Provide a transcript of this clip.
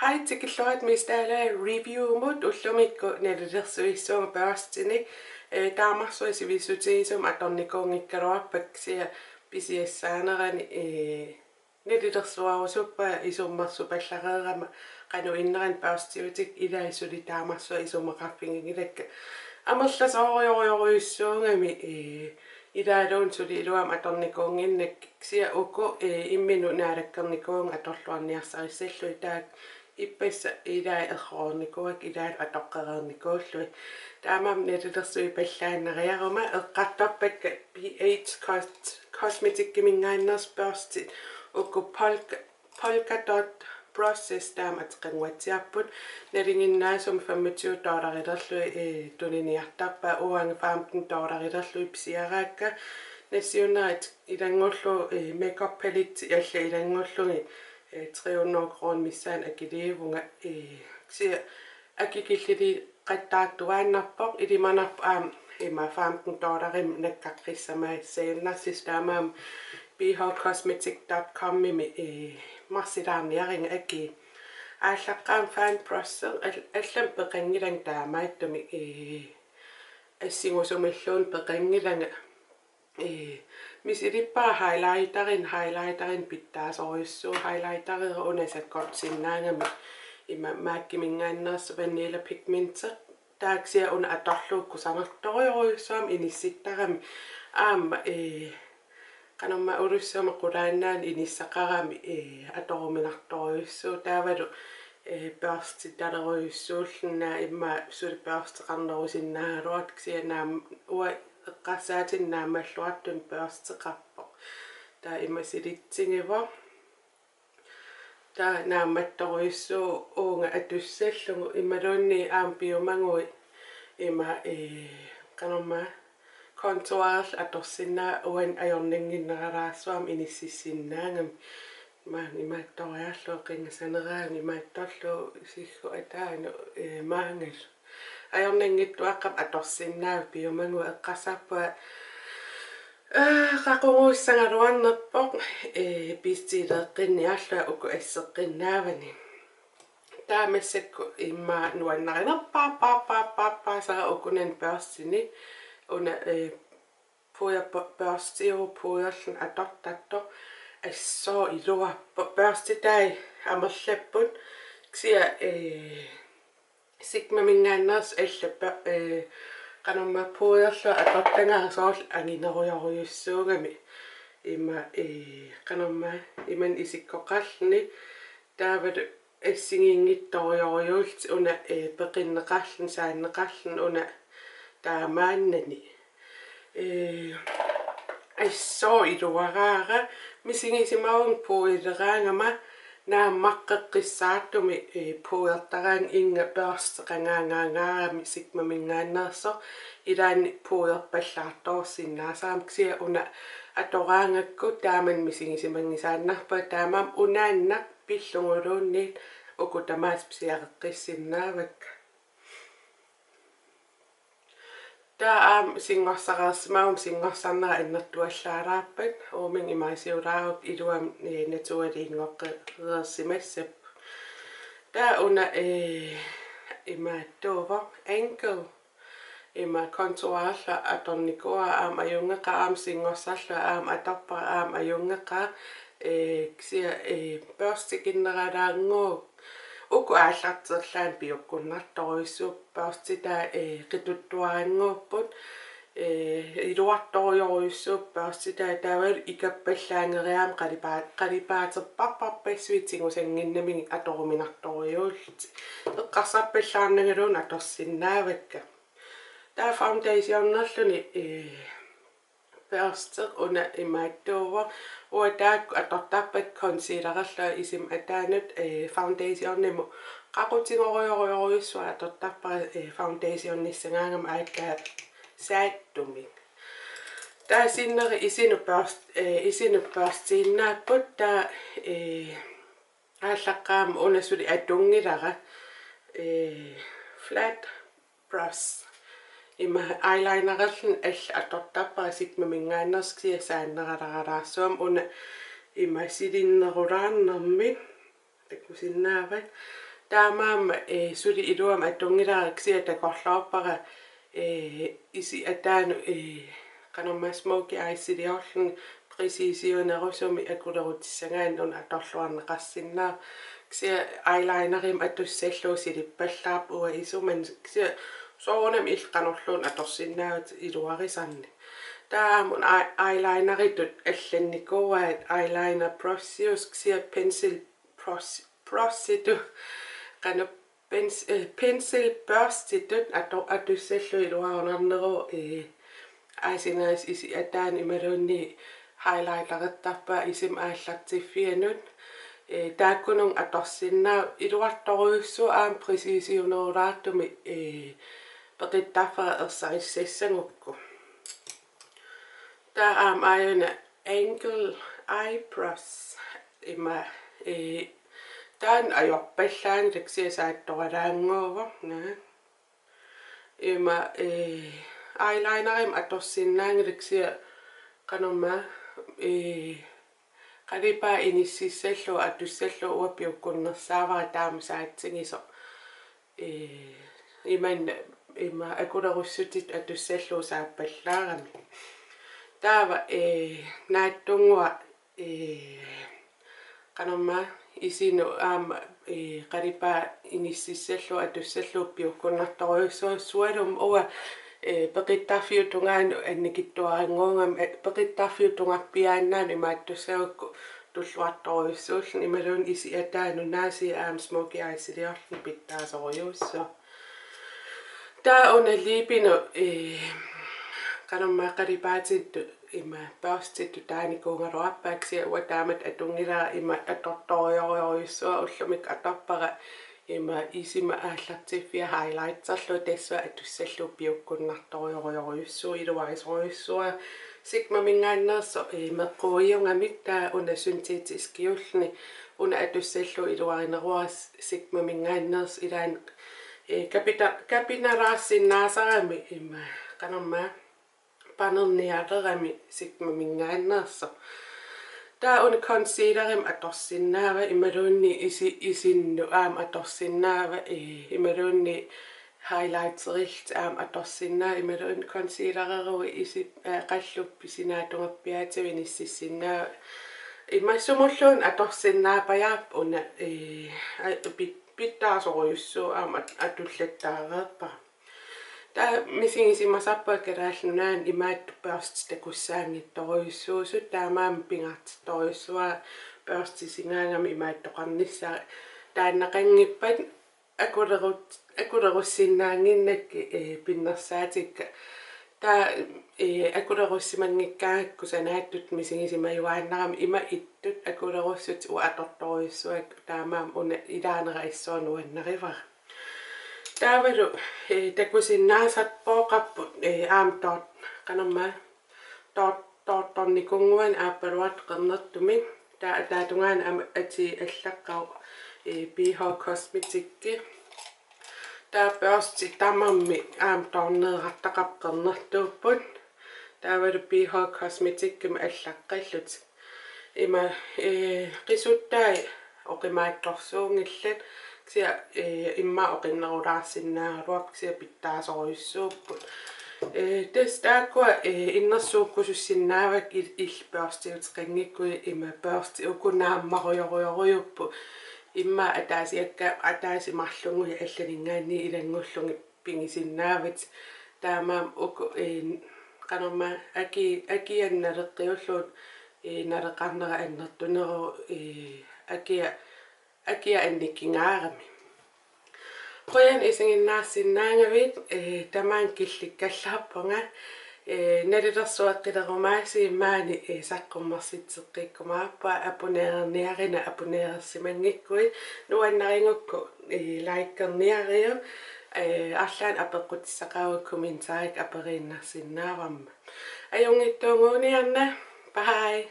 Hej til Gilloret mistale review mod ullumikku nalilersuissuunga paastini taamarsuisivisuutiisum atornikuungikkaloarpaksia pisiassaanerani nalilersuarusuppa isummarsupallareerama qanu inneran paastiutik ilaisuli taamarsu isumaqarfingilakka amerlasooriorioriussuungami ilaaluun suli iluam atornikuunginnak sia uku imminu naalakkernikuun atorluarniarsarissallu taak ippas ilaa erroornikuak ilaa atoqqereernikuullui taamam nalilersui pallaannariaruma eqqartarpakka pH Cosmetics kimingaannersperstit uku Polk-a-dot process taamatqanguatiarput nalinginnaasum $25 tuniniartarpa uanga $15 pisiaraakka nassiunerit ilangullu makeup palette alla ilangullungi 300 kroner missaan akiliivunga sia akikillili qattaartuaannarpoq ilimanarpu ima $15 nakkaqqissama seennarsistamaam bhcosmetics.com imi marsilaarniaringa aki ааllaqqaam fan process allam peqangilang taamaattumi assingusumilluun peqangilanga misilippaa highlighterin pittaasoriussuu highlightereera unasakkortsinnaangami ima maakkimingaannersa vanilla pigmenter taaksia una atorluukku sanertorioriussaam inissittarami aamma qanorma ulussuama qulaannaan inissaqarami atoruminartoriussuu taavalu børsti taleruyussuullunaa imma suli børsteqarnerusinnaaluat ksianaam ua eqqassaatinnaammalluartun børsteqarpoq taa imma silitsingivo taa naammattoruyussuu uunga atussallungu immaluunni aampiumangui imma qanorma kontuaarl atorsinnaa uan ajorninginneralaassuam inississinnaangam maattoriarlu qingasaneraani maattorlu siggu ataanu maangal ajorningittuaqqam atorsinnaa piumangu eqqassarpua qaqunguussangaluarnerpoq piistiileeqqinniarlua uku asseqqinnaavani taamassakku imma nuannarinerpaappaasara ukunan børstini una puderbørstiu puderlun atortattor assoo ilua børstitai amerlapput ksia sigmamingaanners alla qanorma puderlu atortangaarsoorl anginerujoriussuugami imma qanorma iman isikkoqarluni taavalu assingiingittorioriuult una peqinneqarlun saanneqarlun una taamaannani assoo iluaraara misingisimaun puileraangama naammaqqeqqissaattumi puuertaraan inga børsteqangaangaangaarami sigmamingaannerso ilaanni puuerpallaartorsinnaasaam ksia una atoraangakku taaman misingisimangisaannarpa taamam unaannaq pillunguluunniit uku tamaas pisiareqqissinnaarakka taa singorsareersimaum singorsarnera annertuallaalaarpat uuming imaasiulaaruk iluam natualiingoqqereersimassap taa una imaattuuvo ankle ima kontuaarla atornikua ajungeqa singorsarla atorpara ajungeqa ksia børstiginneraalaanguuk uku aallarterlaan piukkunnartoriussuup børstitaa qituttuaranguupput iluartorioriussuup børstitaa taaval ikappallaangeriaam qalipaaterparparpassuitsingusanginnaming atoruminartoriuullut eqqarsarpallaarnagaluun atorsinnaavakka taa foundationnerluni børster una imaattuuvo uataakku atortarpak concealererla isim ataanut foundationimu qaqutingorioriussua atortarpara foundationnissangaangam aattaa saattumik taa sinneri isinupperstinnaaput taa ааllaqqaam unasuli atungilara flat brush ima eyelinererlun alla atortarpara sigmamingaannersksia saanneralaraalaarsuam una ima silinnerulaarnermi takusinnaavat taamaama suli iluam atungilaaraksia takorlaorpara isi ataanu qanorma smoky eyes iliorlun precisionarusumi Apeqqutissaqaruit un atorluarneqarsinnaa ksia eyelinerim atussalluusi lippallaap uwa isuman ksia soornam ilqanorluun atorsinnaat iluarisarni taamun eyelineritut allannikkuaat eyeliner Procius ksia pencil Procitu qana pencil burstitut atussallu iluarnerneru aisingaas isi ataan imalunni highlightarittarpa isim aallartiffianut taakkunung atorsinnaa iluartoruussu aam precisionerulaartumi peqittaffara ersarissassangukku taa aam ayuna angle eyebrows ima taan ajorpallaani taksia saattoralaanguuva ima eyelinerim atorsinnaangi taksia qanorma qalipaa inississallu atussallu uapiukkunnersaavara taama saatsingiso imanna ima akulerussutit atussallu saappallaarami taava naattungua qanorma isinu aama qalipaa inississallu atussallu piukkunnartoruissuassualum uwa peqittaaffiutungaanu annikittuaranguungam peqittaaffiutungarpiaannaanu imaattussagukku tulluartoruissuullun imalun isi ataanu naasi aam smoky eyes iliorlun pittaasorujuusso taa una liipinu qanorma qalipaatittu ima burstittu taanikuungaluarpaaksia uataamat atungilaa ima atortorioriorjussua ullumik atorpara ima isima aallartiffia highlightserlu tassua atussallu piukkunnartorioriorjussuu iluarisorjussua sigmamingaannerso meqquiungamik taa una synthetiskiullni una atussallu iluarineruas sigmamingaanners ilaan kapinalaarsinnaasarami ima qanorma panernialerami sigmamingaannerso taa un concealerim atorsinnaava imalunni isinnu aam atorsinnaava imalunni highlightserilt aam atorsinnaa imalun concealererui isi qalluppi sinaatungerpiaatavin ississinnaa immassumulluun atorsinnaapajaap una pittaasorjussuu aam atullattaareerpa taa misingisimasarpa kalaallunaan imaattu bursts takussaangittorjuissuusut taamaam pingartittorjussua burstisingaangami imaattoqarnissaa taannaqanngippat akulerussinnaanginnakki pinnersaatikka taa akulerussimanngikkaangakku sanaattut misingisimajuaannarami ima ittut akulerussut uatortorjussuak taamaam una ilaanera issuornuannarivara taavalu takusinnaasarpooqapput aam qanorma tornikunguan aappaluat qernertumi taatungaan ati allaqqau piho Cosmetics taa bursti tamarmi aam torneerartaqap qernertuupput taavalu piho Cosmetics allaqqallut ima qisuttai oqimaattorsuungillat ksia imma oqinnerulaarsinnaaruak ksia pittaasorjuissuupput tastaaqua innersuukkusussinnaavak illburstiuteqangikkui ima bursti ukunaammarujorujorujuppu imma ataasimarlungui allaningaanni ilangullungi pingisinnaavit taamaam qanorma akiannaleqqiulluut naleqarnera annertuneru akia annikkingaarami qoyan isiginnaaravit tamaan killikkallaarponga Nalilersuineq maani saqqummersitseqqiikkumaarpa aperiinnariarina apenersimangikkuit nuannaringukku laikkerniariu arlaan Apeqqutissaqaruit kumintaarik aperiinnarsinnaaramma ajungittuunguuniarna bye.